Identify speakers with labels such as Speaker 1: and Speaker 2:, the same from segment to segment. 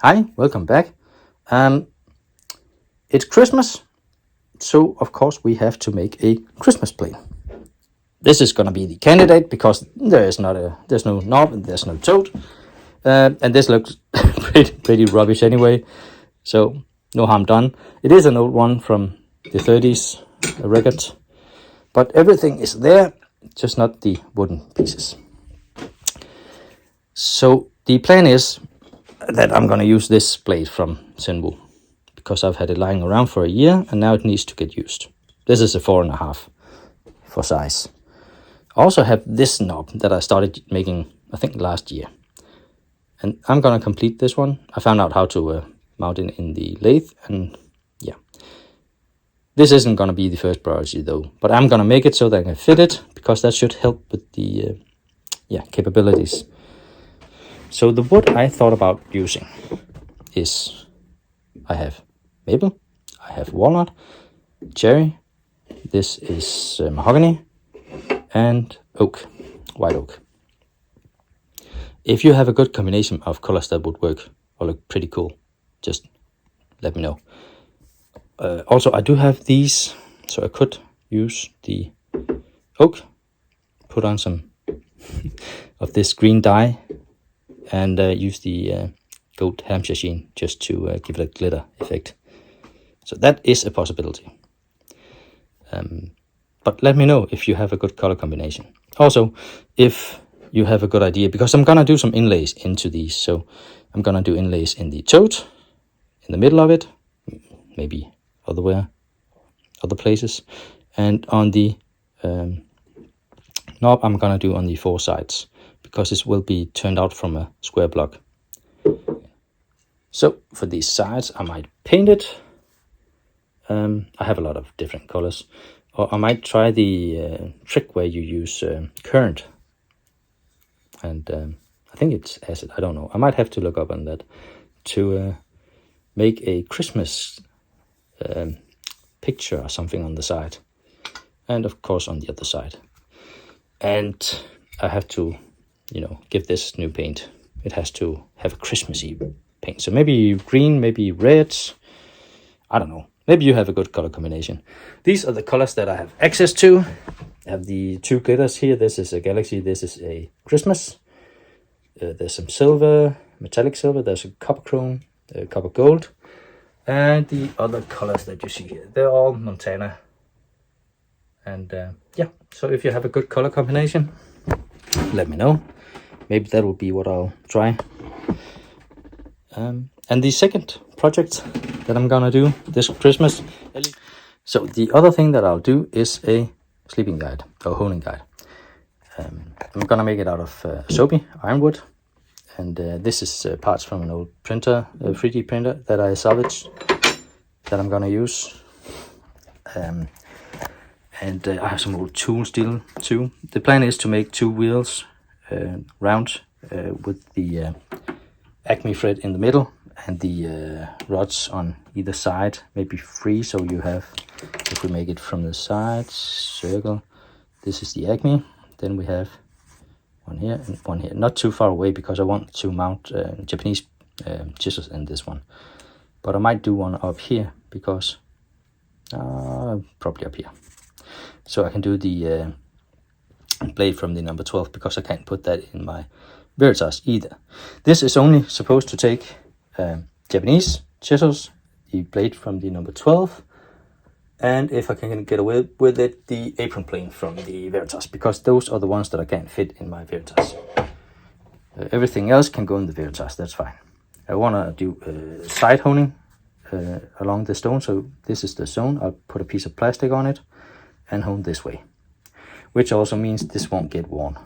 Speaker 1: Hi, welcome back. It's Christmas, so of course we have to make a Christmas plane. This is gonna be the candidate because there's no knob and there's no tote, and this looks pretty rubbish anyway. So no harm done. It is an old one from the 30s, a record, but everything is there, just not the wooden pieces. So the plan is that I'm gonna use this blade from Sinwu because I've had it lying around for a year and now it needs to get used. This is a 4.5 for size. I also have this knob that I started making, I think, last year. And I'm gonna complete this one. I found out how to mount it in the lathe, and yeah. This isn't gonna be the first priority though, but I'm gonna make it so that I can fit it because that should help with the capabilities. So the wood I thought about using is, I have maple, I have walnut, cherry, this is mahogany, and oak, white oak. If you have a good combination of colors that would work or look pretty cool, just let me know. Also, I do have these, so I could use the oak, put on some of this green dye, and use the gold Hampshire sheen just to give it a glitter effect. So that is a possibility. But let me know if you have a good color combination. Also, if you have a good idea, because I'm gonna do some inlays into these. So I'm gonna do inlays in the tote, in the middle of it, maybe other places, and on the knob I'm gonna do on the 4 sides, because this will be turned out from a square block. So for these sides I might paint it. I have a lot of different colors, or I might try the trick where you use current, and I think it's acid, I don't know, I might have to look up on that, to make a Christmas picture or something on the side, and of course on the other side. And I have to, give this new paint. It has to have a Christmassy paint, so maybe green, maybe red, I don't know. Maybe you have a good color combination. These are the colors that I have access to. I have the 2 glitters here. This is a Galaxy, this is a Christmas. There's some silver, metallic silver, there's a copper chrome, copper gold. And the other colors that you see here, they're all Montana. And so if you have a good color combination, let me know. Maybe that will be what I'll try. And the second project that I'm gonna do this Christmas. So the other thing that I'll do is a sleeping guide or honing guide. I'm gonna make it out of Soapy ironwood, and this is parts from an old printer, a 3D printer that I salvaged, that I'm gonna use. And I have some old tool steel too. The plan is to make 2 wheels round with the Acme thread in the middle, and the rods on either side, maybe 3, so you have, if we make it from the side, circle, this is the Acme, then we have one here and one here, not too far away because I want to mount Japanese chisels in this one, but I might do one up here because probably up here, so I can do the blade from the number 12, because I can't put that in my Veritas either. This is only supposed to take Japanese chisels, the blade from the number 12, and if I can get away with it, the apron plane from the Veritas, because those are the ones that I can't fit in my Veritas. Everything else can go in the Veritas, that's fine. I want to do side honing along the stone, so this is the stone. I'll put a piece of plastic on it and hone this way, which also means this won't get worn.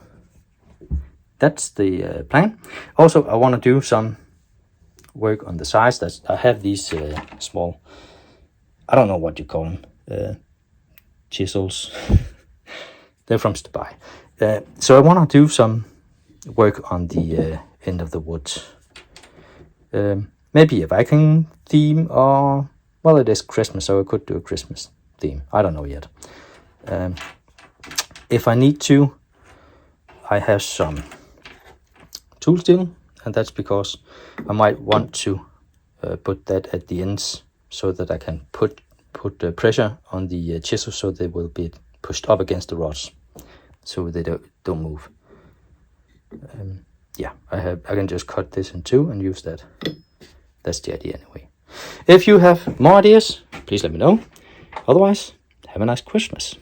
Speaker 1: That's the plan. Also, I want to do some work on the sides. I have these small, I don't know what you call them, chisels. They're from Dubai. So I want to do some work on the end of the wood. Maybe a Viking theme, or, well, it is Christmas, so I could do a Christmas theme. I don't know yet. If I need to, I have some tool steel and that's because I might want to put that at the ends so that I can put the pressure on the chisel so they will be pushed up against the rods so they don't move. Yeah, I can just cut this in two and use that. That's the idea anyway. If you have more ideas, please let me know. Otherwise, have a nice Christmas.